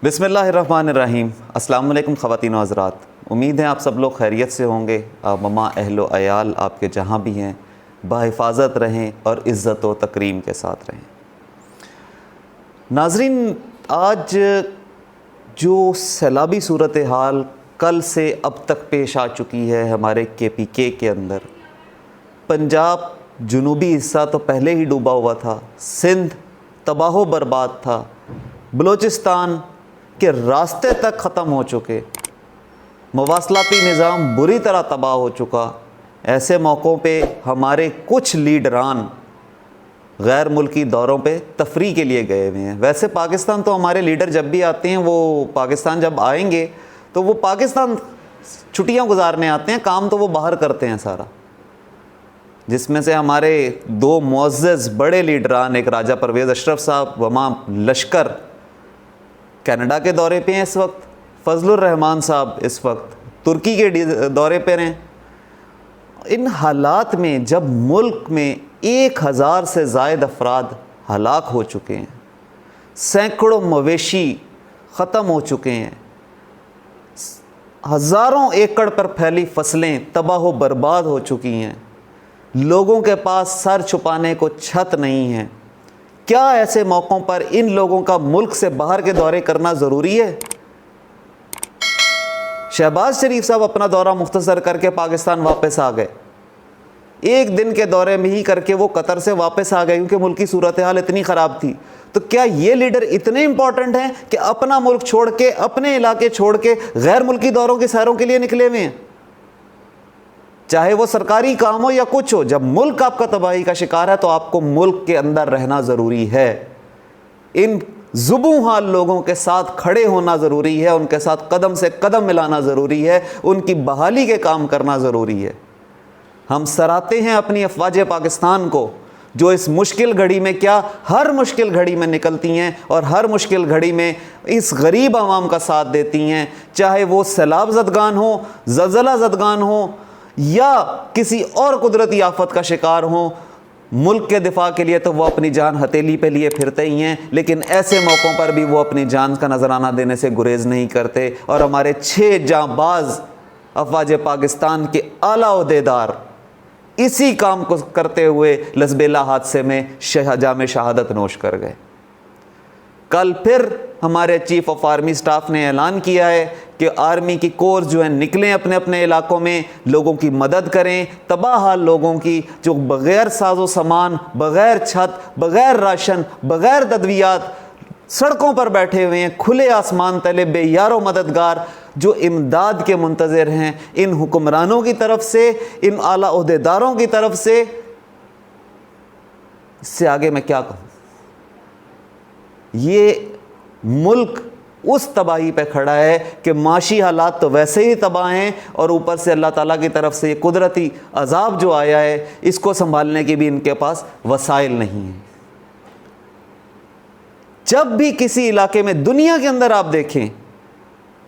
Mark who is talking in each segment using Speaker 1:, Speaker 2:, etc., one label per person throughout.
Speaker 1: بسم اللہ الرحمن الرحیم۔ السلام علیکم خواتین و حضرات، امید ہے آپ سب لوگ خیریت سے ہوں گے۔ آپ ماں اہل و عیال آپ کے جہاں بھی ہیں بحفاظت رہیں اور عزت و تکریم کے ساتھ رہیں۔ ناظرین، آج جو سیلابی صورتحال کل سے اب تک پیش آ چکی ہے ہمارے KPK کے اندر، پنجاب جنوبی حصہ تو پہلے ہی ڈوبا ہوا تھا، سندھ تباہ و برباد تھا، بلوچستان کے راستے تک ختم ہو چکے، مواصلاتی نظام بری طرح تباہ ہو چکا۔ ایسے موقعوں پہ ہمارے کچھ لیڈران غیر ملکی دوروں پہ تفریح کے لیے گئے ہوئے ہیں۔ ویسے پاکستان تو ہمارے لیڈر جب بھی آتے ہیں، وہ پاکستان جب آئیں گے تو وہ پاکستان چھٹیاں گزارنے آتے ہیں، کام تو وہ باہر کرتے ہیں سارا، جس میں سے ہمارے دو معزز بڑے لیڈران، ایک راجہ پرویز اشرف صاحب وما لشکر کینیڈا کے دورے پہ ہیں اس وقت، فضل الرحمان صاحب اس وقت ترکی کے دورے پہ ہیں۔ ان حالات میں جب ملک میں 1000 سے زائد افراد ہلاک ہو چکے ہیں، سینکڑوں مویشی ختم ہو چکے ہیں، ہزاروں ایکڑ پر پھیلی فصلیں تباہ و برباد ہو چکی ہیں، لوگوں کے پاس سر چھپانے کو چھت نہیں ہے، کیا ایسے موقعوں پر ان لوگوں کا ملک سے باہر کے دورے کرنا ضروری ہے؟ شہباز شریف صاحب اپنا دورہ مختصر کر کے پاکستان واپس آ گئے، ایک دن کے دورے میں ہی کر کے وہ قطر سے واپس آ گئے کیونکہ ملکی صورتحال اتنی خراب تھی۔ تو کیا یہ لیڈر اتنے امپورٹنٹ ہیں کہ اپنا ملک چھوڑ کے، اپنے علاقے چھوڑ کے غیر ملکی دوروں کی سیروں کے لیے نکلے ہوئے ہیں؟ چاہے وہ سرکاری کام ہو یا کچھ ہو، جب ملک آپ کا تباہی کا شکار ہے تو آپ کو ملک کے اندر رہنا ضروری ہے، ان زبوں حال لوگوں کے ساتھ کھڑے ہونا ضروری ہے، ان کے ساتھ قدم سے قدم ملانا ضروری ہے، ان کی بحالی کے کام کرنا ضروری ہے۔ ہم سراہتے ہیں اپنی افواج پاکستان کو، جو اس مشکل گھڑی میں کیا ہر مشکل گھڑی میں نکلتی ہیں اور ہر مشکل گھڑی میں اس غریب عوام کا ساتھ دیتی ہیں، چاہے وہ سیلاب زدگان ہوں، زلزلہ زدگان ہوں یا کسی اور قدرتی آفت کا شکار ہوں، ملک کے دفاع کے لیے تو وہ اپنی جان ہتھیلی پہ لیے پھرتے ہی ہیں، لیکن ایسے موقعوں پر بھی وہ اپنی جان کا نذرانہ دینے سے گریز نہیں کرتے۔ اور ہمارے 6 جانباز افواج پاکستان کے اعلیٰ عہدیدار اسی کام کو کرتے ہوئے لسبیلا حادثے میں جام شہادت نوش کر گئے۔ کل پھر ہمارے چیف آف آرمی سٹاف نے اعلان کیا ہے کہ آرمی کی کورس جو ہیں نکلیں اپنے اپنے علاقوں میں، لوگوں کی مدد کریں، تباہ حال لوگوں کی جو بغیر ساز و سامان، بغیر چھت، بغیر راشن، بغیر تدویات سڑکوں پر بیٹھے ہوئے ہیں، کھلے آسمان تلے بے یار و مددگار، جو امداد کے منتظر ہیں، ان حکمرانوں کی طرف سے، ان اعلیٰ عہدیداروں کی طرف سے۔ اس سے آگے میں کیا کہوں؟ یہ ملک اس تباہی پہ کھڑا ہے کہ معاشی حالات تو ویسے ہی تباہ ہیں، اور اوپر سے اللہ تعالیٰ کی طرف سے یہ قدرتی عذاب جو آیا ہے، اس کو سنبھالنے کی بھی ان کے پاس وسائل نہیں ہیں۔ جب بھی کسی علاقے میں دنیا کے اندر آپ دیکھیں،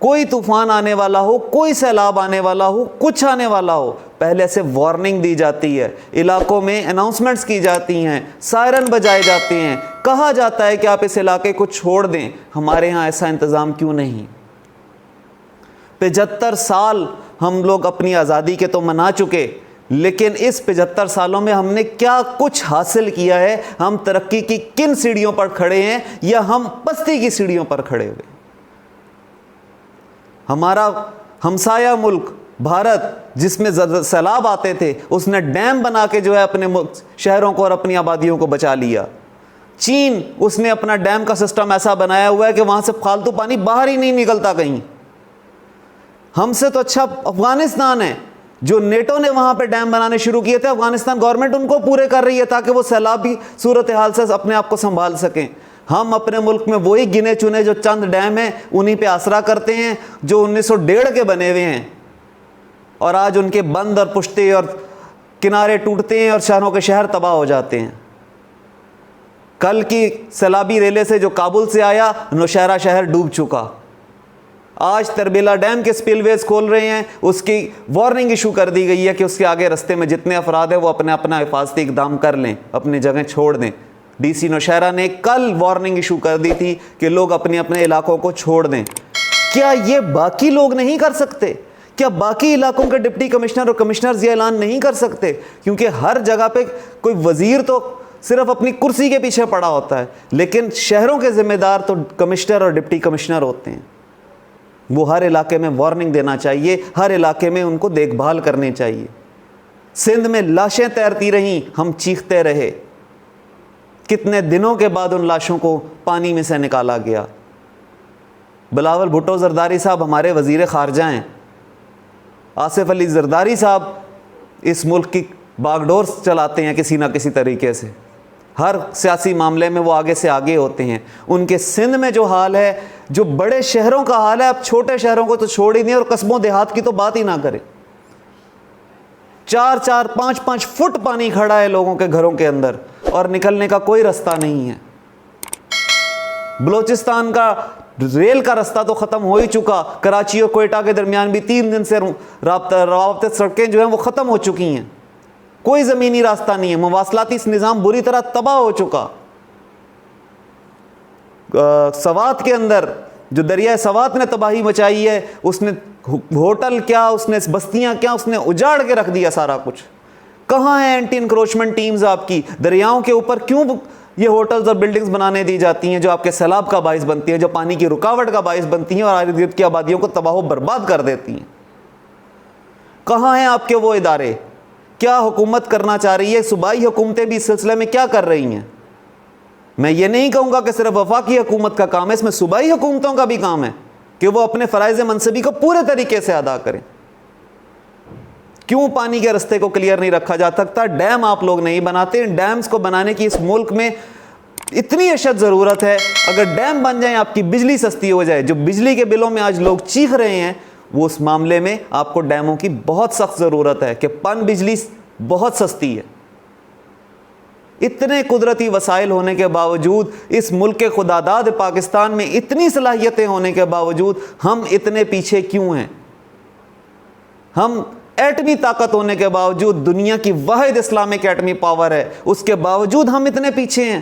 Speaker 1: کوئی طوفان آنے والا ہو، کوئی سیلاب آنے والا ہو، کچھ آنے والا ہو، پہلے سے وارننگ دی جاتی ہے، علاقوں میں اناؤنسمنٹس کی جاتی ہیں، سائرن بجائے جاتے ہیں، کہا جاتا ہے کہ آپ اس علاقے کو چھوڑ دیں۔ ہمارے ہاں ایسا انتظام کیوں نہیں؟ 75 سال ہم لوگ اپنی آزادی کے تو منا چکے، لیکن اس 75 سالوں میں ہم نے کیا کچھ حاصل کیا ہے؟ ہم ترقی کی کن سیڑھیوں پر کھڑے ہیں، یا ہم پستی کی سیڑھیوں پر کھڑے ہوئے؟ ہمارا ہمسایہ ملک بھارت، جس میں سیلاب آتے تھے، اس نے ڈیم بنا کے جو ہے اپنے شہروں کو اور اپنی آبادیوں کو بچا لیا۔ چین، اس نے اپنا ڈیم کا سسٹم ایسا بنایا ہوا ہے کہ وہاں سے فالتو پانی باہر ہی نہیں نکلتا کہیں۔ ہم سے تو اچھا افغانستان ہے، جو نیٹو نے وہاں پہ ڈیم بنانے شروع کیے تھے، افغانستان گورنمنٹ ان کو پورے کر رہی ہے تاکہ وہ سیلابی صورتحال سے اپنے آپ کو سنبھال سکیں۔ ہم اپنے ملک میں وہی گنے چنے جو چند ڈیم ہیں انہی پہ آسرا کرتے ہیں، جو 1901 کے بنے ہوئے ہیں، اور آج ان کے بند اور پشتے اور کنارے ٹوٹتے ہیں اور شہروں کے شہر تباہ ہو جاتے ہیں۔ کل کی سیلابی ریلے سے جو کابل سے آیا، نوشہرہ شہر ڈوب چکا۔ آج تربیلا ڈیم کے سپل ویز کھول رہے ہیں، اس کی وارننگ ایشو کر دی گئی ہے کہ اس کے آگے رستے میں جتنے افراد ہیں وہ اپنا حفاظتی اقدام کر لیں، اپنی جگہیں چھوڑ دیں۔ ڈی سی نوشہرہ نے کل وارننگ ایشو کر دی تھی کہ لوگ اپنے اپنے علاقوں کو چھوڑ دیں. کیا یہ باقی لوگ نہیں کر سکتے؟ کیا باقی علاقوں کے ڈپٹی کمشنر اور کمشنرز یہ اعلان نہیں کر سکتے؟ کیونکہ ہر جگہ پہ کوئی وزیر تو صرف اپنی کرسی کے پیچھے پڑا ہوتا ہے، لیکن شہروں کے ذمہ دار تو کمشنر اور ڈپٹی کمشنر ہوتے ہیں. وہ ہر علاقے میں وارننگ دینا چاہیے، ہر علاقے میں ان کو دیکھ بھال کرنی چاہیے. سندھ میں لاشیں تیرتی رہیں، ہم چیختے رہے. کتنے دنوں کے بعد ان لاشوں کو پانی میں سے نکالا گیا. بلاول بھٹو زرداری صاحب ہمارے وزیر خارجہ ہیں. آصف علی زرداری صاحب اس ملک کی باغ ڈور چلاتے ہیں کسی نہ کسی طریقے سے. ہر سیاسی معاملے میں وہ آگے سے آگے ہوتے ہیں. ان کے سندھ میں جو حال ہے، جو بڑے شہروں کا حال ہے، اب چھوٹے شہروں کو تو چھوڑ ہی نہیں اور قصبوں دیہات کی تو بات ہی نہ کریں. 4-4 5-5 فٹ پانی کھڑا ہے لوگوں کے گھروں کے اندر اور نکلنے کا کوئی رستہ نہیں ہے. بلوچستان کا ریل کا رستہ تو ختم ہو ہی چکا. کراچی اور کوئٹہ کے درمیان بھی 3 دن سے رابطہ سڑکیں جو ہیں وہ ختم ہو چکی ہیں. کوئی زمینی راستہ نہیں ہے. مواصلاتی نظام بری طرح تباہ ہو چکا. سوات کے اندر جو دریائے سوات نے تباہی مچائی ہے، اس نے ہوٹل کیا، اس نے بستیاں کیا، اس نے اجاڑ کے رکھ دیا سارا کچھ. کہاں ہیں اینٹی انکروچمنٹ ٹیمز آپ کی؟ دریاؤں کے اوپر کیوں یہ ہوٹلز اور بلڈنگز بنانے دی جاتی ہیں جو آپ کے سیلاب کا باعث بنتی ہیں، جو پانی کی رکاوٹ کا باعث بنتی ہیں اور ارد گرد کی آبادیوں کو تباہ و برباد کر دیتی ہیں؟ کہاں ہیں آپ کے وہ ادارے؟ کیا حکومت کرنا چاہ رہی ہے؟ صوبائی حکومتیں بھی اس سلسلے میں کیا کر رہی ہیں؟ میں یہ نہیں کہوں گا کہ صرف وفاقی حکومت کا کام ہے، اس میں صوبائی حکومتوں کا بھی کام ہے کہ وہ اپنے فرائض منصبی کو پورے طریقے سے ادا کریں. کیوں پانی کے رستے کو کلیئر نہیں رکھا جا سکتا؟ ڈیم آپ لوگ نہیں بناتے. ان ڈیمز کو بنانے کی اس ملک میں اتنی اشد ضرورت ہے. اگر ڈیم بن جائیں، آپ کی بجلی سستی ہو جائے. جو بجلی کے بلوں میں آج لوگ چیخ رہے ہیں، وہ اس معاملے میں آپ کو ڈیموں کی بہت سخت ضرورت ہے کہ پن بجلی بہت سستی ہے. اتنے قدرتی وسائل ہونے کے باوجود، اس ملک کے خداداد پاکستان میں اتنی صلاحیتیں ہونے کے باوجود ہم اتنے پیچھے کیوں ہیں؟ ہم ایٹمی طاقت ہونے کے باوجود، دنیا کی واحد اسلامک ایٹمی پاور ہے، اس کے باوجود ہم اتنے پیچھے ہیں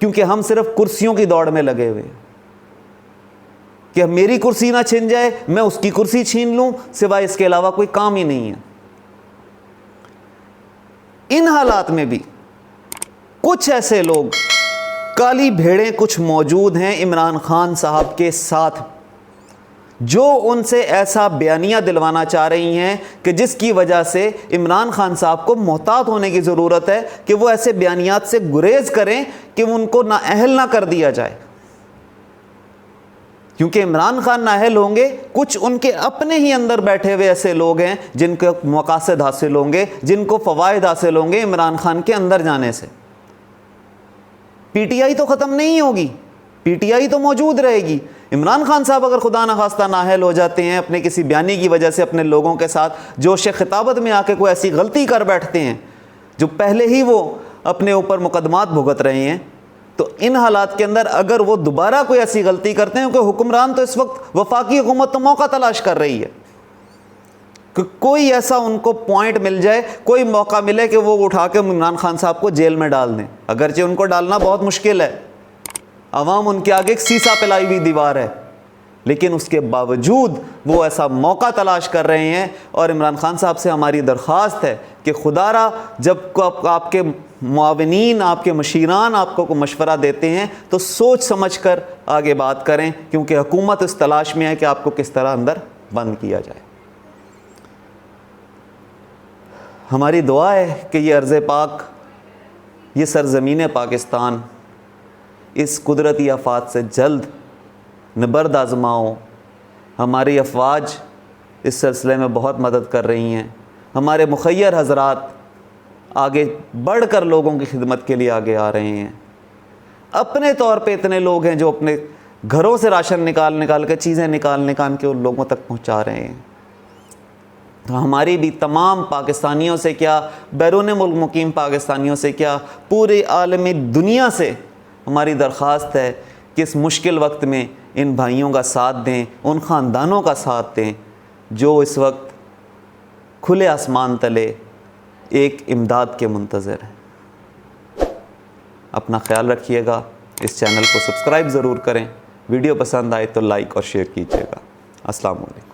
Speaker 1: کیونکہ ہم صرف کرسیوں کی دوڑ میں لگے ہوئے ہیں کہ میری کرسی نہ چھن جائے، میں اس کی کرسی چھین لوں، سوائے اس کے علاوہ کوئی کام ہی نہیں ہے. ان حالات میں بھی کچھ ایسے لوگ، کالی بھیڑیں کچھ موجود ہیں عمران خان صاحب کے ساتھ، جو ان سے ایسا بیانیہ دلوانا چاہ رہی ہیں کہ جس کی وجہ سے عمران خان صاحب کو محتاط ہونے کی ضرورت ہے کہ وہ ایسے بیانیات سے گریز کریں کہ ان کو نااہل نہ کر دیا جائے. کیونکہ عمران خان نااہل ہوں گے، کچھ ان کے اپنے ہی اندر بیٹھے ہوئے ایسے لوگ ہیں جن کو مقاصد حاصل ہوں گے، جن کو فوائد حاصل ہوں گے عمران خان کے اندر جانے سے. پی ٹی آئی تو ختم نہیں ہوگی، پی ٹی آئی تو موجود رہے گی. عمران خان صاحب اگر خدا نخواستہ نااہل ہو جاتے ہیں اپنے کسی بیانی کی وجہ سے، اپنے لوگوں کے ساتھ جوش خطابت میں آ کے کوئی ایسی غلطی کر بیٹھتے ہیں جو پہلے ہی وہ اپنے اوپر مقدمات بھگت رہے ہیں، تو ان حالات کے اندر اگر وہ دوبارہ کوئی ایسی غلطی کرتے ہیں، کیونکہ حکمران تو اس وقت وفاقی حکومت تو موقع تلاش کر رہی ہے کہ کوئی ایسا ان کو پوائنٹ مل جائے، کوئی موقع ملے کہ وہ اٹھا کے عمران خان صاحب کو جیل میں ڈال دیں. اگرچہ ان کو ڈالنا بہت مشکل ہے، عوام ان کے آگے ایک سیسا پلائی ہوئی دیوار ہے، لیکن اس کے باوجود وہ ایسا موقع تلاش کر رہے ہیں. اور عمران خان صاحب سے ہماری درخواست ہے کہ خدا را جب آپ کے معاونین، آپ کے مشیران آپ کو مشورہ دیتے ہیں تو سوچ سمجھ کر آگے بات کریں، کیونکہ حکومت اس تلاش میں ہے کہ آپ کو کس طرح اندر بند کیا جائے. ہماری دعا ہے کہ یہ ارض پاک، یہ سرزمین پاکستان اس قدرتی آفات سے جلد نبرد آزماؤں. ہماری افواج اس سلسلے میں بہت مدد کر رہی ہیں. ہمارے مخیر حضرات آگے بڑھ کر لوگوں کی خدمت کے لیے آگے آ رہے ہیں. اپنے طور پہ اتنے لوگ ہیں جو اپنے گھروں سے راشن نکال کے چیزیں نکال کے ان لوگوں تک پہنچا رہے ہیں. تو ہماری بھی تمام پاکستانیوں سے کیا، بیرون ملک مقیم پاکستانیوں سے کیا، پورے عالمی دنیا سے ہماری درخواست ہے کہ اس مشکل وقت میں ان بھائیوں کا ساتھ دیں، ان خاندانوں کا ساتھ دیں جو اس وقت کھلے آسمان تلے ایک امداد کے منتظر ہیں. اپنا خیال رکھیے گا. اس چینل کو سبسکرائب ضرور کریں. ویڈیو پسند آئے تو لائک اور شیئر کیجیے گا. السلام علیکم.